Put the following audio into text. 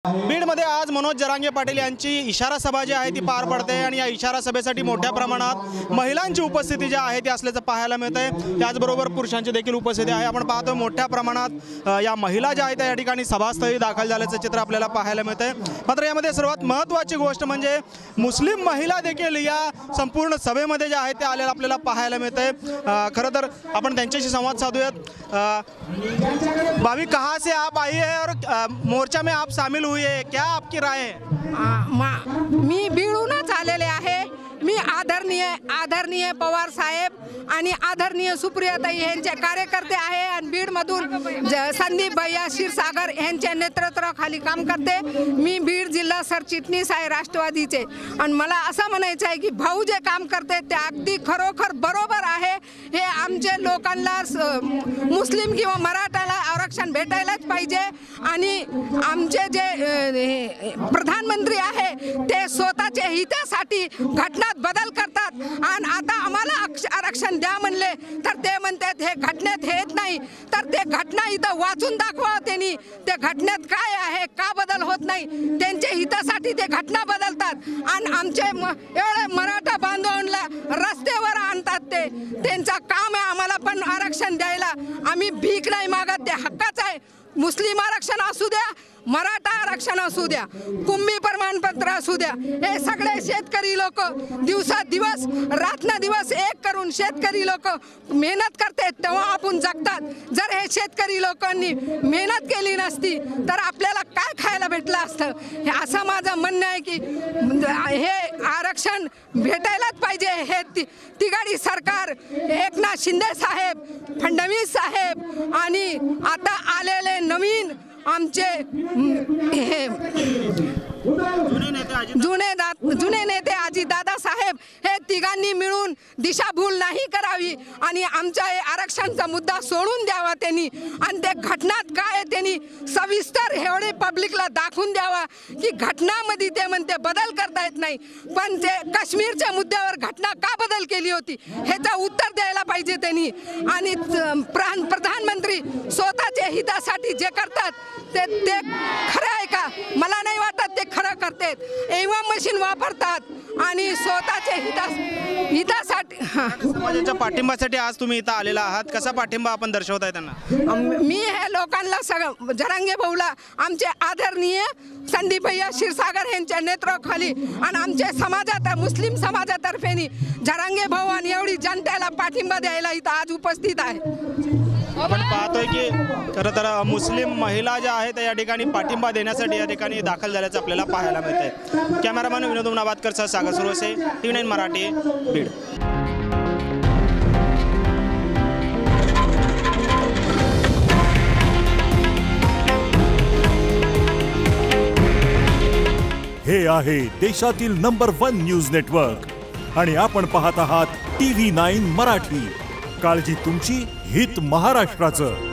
बीडमध्ये आज मनोज जरांगे पाटील यांची इशारा सभा जी आहे ती पार पडते आणि या इशारा सभेसाठी मोठ्या प्रमाणात महिलांची उपस्थिती जी आहे ती असल्याचं पाहायला मिळतंय। त्याचबरोबर पुरुषांची देखील उपस्थिती आहे। आपण पाहतो मोठ्या प्रमाणात या महिला ज्या आहेत या ठिकाणी सभास्थळी दाखल झाल्याचं चित्र आपल्याला पाहायला मिळतंय। मात्र यामध्ये सर्वात महत्त्वाची गोष्ट म्हणजे मुस्लिम महिला देखील या संपूर्ण सभेमध्ये ज्या आहेत त्या आलेल्या आपल्याला पाहायला मिळतंय। खरं तर आपण त्यांच्याशी संवाद साधूयात। भाभी, कहाँ से आप आई है और मोर्चा में आप शामिल हुई है, क्या आपकी राय है? मी बीडूनच आलेले आहे। मी आदरणीय पवार साहेब आणि आदरणीय सुप्रियाताई यांचे कार्यकर्ते आहे आणि बीडमधून संदीप भैया क्षीरसागर यांच्या नेतृत्वाखाली काम करते। मी बीड जिल्हा सरचिटणीस आहे राष्ट्रवादीचे आणि मला असं म्हणायचं आहे की भाऊ जे काम करते ते अगदी खरोखर बरोबर आहे। हे आमच्या लोकांना मुस्लिम किंवा मराठाला आरक्षण भेटायलाच पाहिजे आणि आमचे जे प्रधानमंत्री आहे ते स्वतःच्या हितासाठी घटना बदल करतात आणि आता आम्हाला आरक्षण द्या म्हणले तर ते म्हणतात हे घटनेत हेच नाही, तर ते घटना इथं वाचून दाखवा त्यांनी। ते घटनेत काय आहे, का बदल होत नाही, त्यांच्या हितासाठी ते घटना बदलतात आणि आमचे एवढे मराठा बांधवांना रस्त्यावर आणतात। ते त्यांचं काम आहे आम्हाला पण आरक्षण द्यायला। आम्ही भीक नाही मागत, ते हक्काचं आहे। मुस्लिम आरक्षण असू द्या, मराठा आरक्षण असू द्या, कुंभी प्रमाणपत्र असू द्या, हे सगळे शेतकरी लोक दिवस रात्रंदिवस एक करून शेतकरी लोक मेहनत करतात तेव्हा आपण जगतात। जर हे शेतकरी लोकांनी मेहनत केली नसती तर आपल्याला काय खायला भेटलं असतं। हे असं माझं म्हणणं आहे की हे आरक्षण भेटायलाच पाहिजे। हे तिघाडी सरकार, एकनाथ शिंदे साहेब, फडणवीस साहेब आणि आता आलेले नवीन आमचे जुने नेते अजितदादा साहेब, हे तिघांनी मिळून दिशाभूल नाही करावी आणि आमच्या आरक्षणाचा मुद्दा सोडून द्यावा त्यांनी आणि ते घटनात काय त्यांनी सविस्तर एवढे पब्लिकला दाखवून द्यावा की घटनामध्ये ते म्हणते बदल करता येत नाही, पण ते काश्मीरच्या मुद्द्यावर घटना का बदल केली होती ह्याचं उत्तर द्यायला पाहिजे त्यांनी। आणि प्रधानमंत्री स्वतःच्या हितासाठी जे करतात ते खरं आहे का? मला नाही वाटत ते खरं करतात। एव्हा मशीन वापरतात आणि स्वतःच्या हितासाठी समाजाच्या पाठिंब्यासाठी आज तुम्ही इथं आलेला आहात। कसा पाठिंबा आपण दर्शवताय त्यांना? मी हे लोकांना सगळं जरांगे भाऊला, आमचे आदरणीय संदीप भैया क्षीरसागर यांच्या नेतृत्वाखाली आणि आमच्या समाजात मुस्लिम समाजातर्फे जरांगे भाऊ आणि एवढी जनतेला पाठिंबा द्यायला इथं आज उपस्थित आहे। आपण पाहतोय की खरं तर मुस्लिम महिला ज्या आहेत या ठिकाणी पाठिंबा देण्यासाठी या ठिकाणी दाखल झाल्याचं आपल्याला पाहायला मिळतंय। कॅमेरामॅन विनोद नाबादकर सह सागर सुरवसे, TV9 मराठी, बीड। हे आहे देशातील नंबर 1 न्यूज नेटवर्क आणि आपण पाहत आहात TV9 मराठी। काळजी तुमची, हित महाराष्ट्राचं।